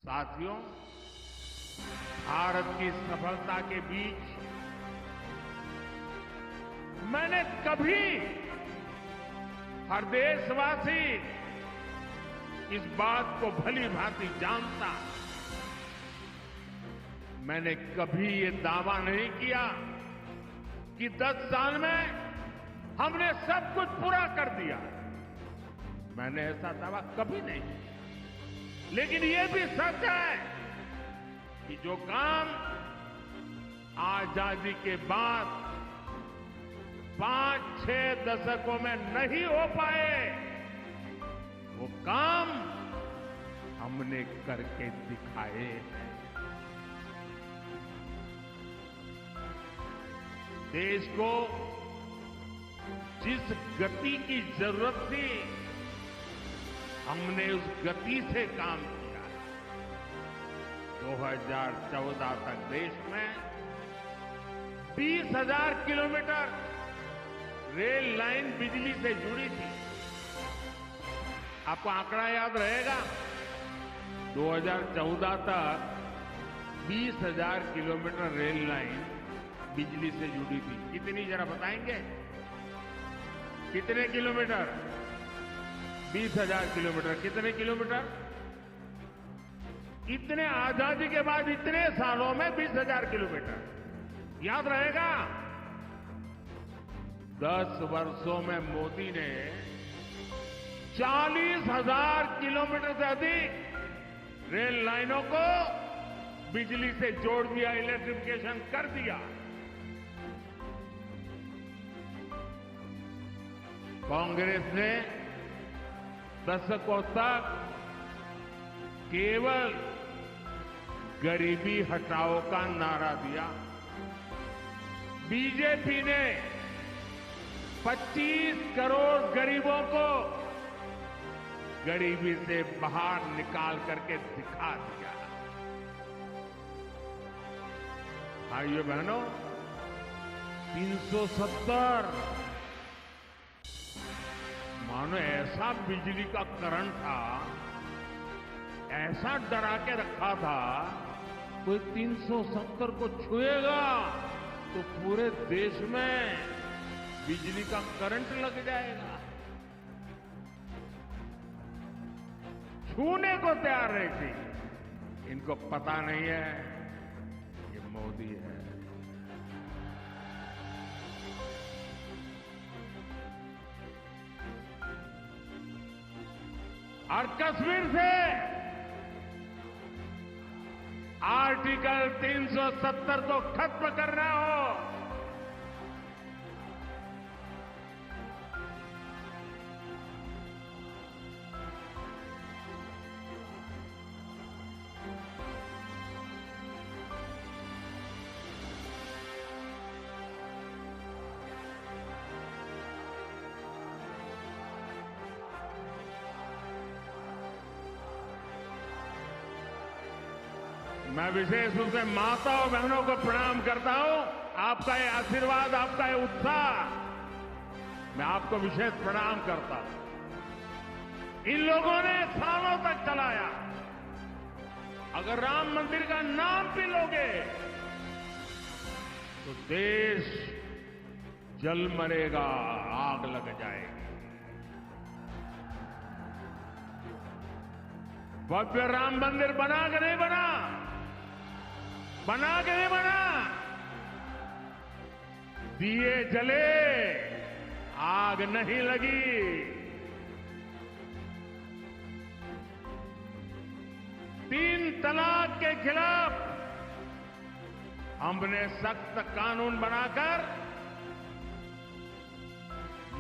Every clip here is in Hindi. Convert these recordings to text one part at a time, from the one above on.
साथियों, भारत की सफलता के बीच मैंने कभी हर देशवासी इस बात को भली भांति जानता, मैंने कभी ये दावा नहीं किया कि 10 साल में हमने सब कुछ पूरा कर दिया। मैंने ऐसा दावा कभी नहीं किया। लेकिन ये भी सच है कि जो काम आजादी के बाद 5-6 दशकों में नहीं हो पाए, वो काम हमने करके दिखाए हैं। देश को जिस गति की जरूरत थी, हमने उस गति से काम किया। 2014 तक देश में 20,000 किलोमीटर रेल लाइन बिजली से जुड़ी थी। आपको आंकड़ा याद रहेगा, 2014 तक 20,000 किलोमीटर रेल लाइन बिजली से जुड़ी थी। कितनी जरा बताएंगे? कितने किलोमीटर? 20,000 किलोमीटर। कितने किलोमीटर? इतने आजादी के बाद इतने सालों में 20,000 किलोमीटर। याद रहेगा, 10 वर्षों में मोदी ने 40,000 किलोमीटर से अधिक रेल लाइनों को बिजली से जोड़ दिया, इलेक्ट्रिफिकेशन कर दिया। कांग्रेस ने दशकों तक केवल गरीबी हटाओ का नारा दिया। बीजेपी ने 25 करोड़ गरीबों को गरीबी से बाहर निकाल करके दिखा दिया। भाइयों बहनों, 370 मानो ऐसा बिजली का करंट था, ऐसा डरा के रखा था, कोई 370 को छुएगा तो पूरे देश में बिजली का करंट लग जाएगा। छूने को तैयार नहीं थी। इनको पता नहीं है ये मोदी है। और कश्मीर से आर्टिकल 370 को खत्म करना हो, मैं विशेष रूप से माता और बहनों को प्रणाम करता हूं। आपका ये आशीर्वाद, आपका ये उत्साह, मैं आपको विशेष प्रणाम करता हूं। इन लोगों ने सालों तक चलाया। अगर राम मंदिर का नाम भी लोगे तो देश जल मरेगा, आग लग जाएगी। भव्य राम मंदिर बना के नहीं बना, बना के नहीं बना, दिए जले, आग नहीं लगी। तीन तलाक के खिलाफ हमने सख्त कानून बनाकर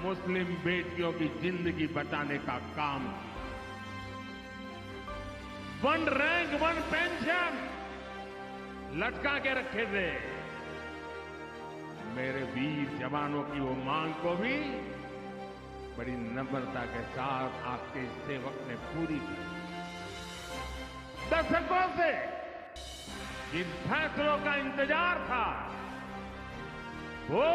मुस्लिम बेटियों की जिंदगी बचाने का काम किया। 1 रैंक 1 पेंशन लटका के रखे थे। मेरे वीर जवानों की वो मांग को भी बड़ी नम्रता के साथ आपके सेवक ने पूरी की। दशकों से जिन फैसलों का इंतजार था, वो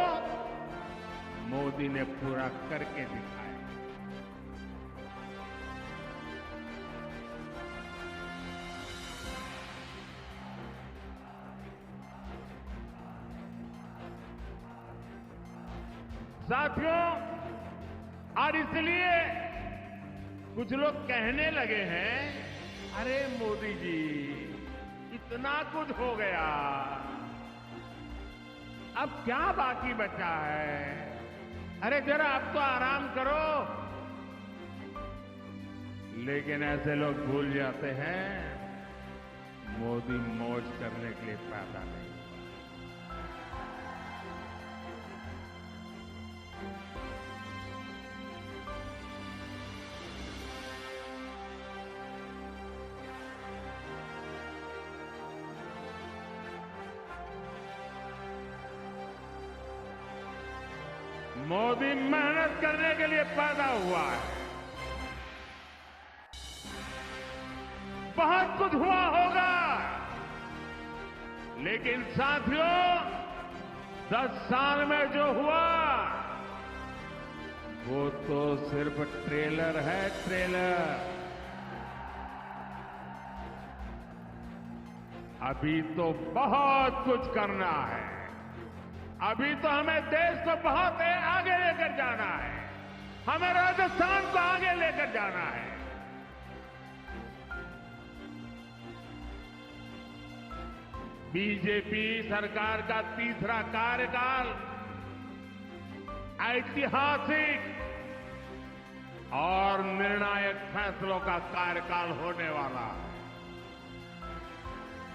मोदी ने पूरा करके दिखाया। साथियों, और इसलिए कुछ लोग कहने लगे हैं, अरे मोदी जी इतना कुछ हो गया, अब क्या बाकी बचा है? अरे जरा अब तो आराम करो। लेकिन ऐसे लोग भूल जाते हैं, मोदी मौज करने के लिए पैदा नहीं। मोदी मेहनत करने के लिए पैदा हुआ है। बहुत कुछ हुआ होगा, लेकिन साथियों 10 साल में जो हुआ वो तो सिर्फ ट्रेलर है, ट्रेलर। अभी तो बहुत कुछ करना है। अभी तो हमें देश को बहुत आगे लेकर जाना है। हमें राजस्थान को आगे लेकर जाना है। बीजेपी सरकार का तीसरा कार्यकाल ऐतिहासिक और निर्णायक फैसलों का कार्यकाल होने वाला है।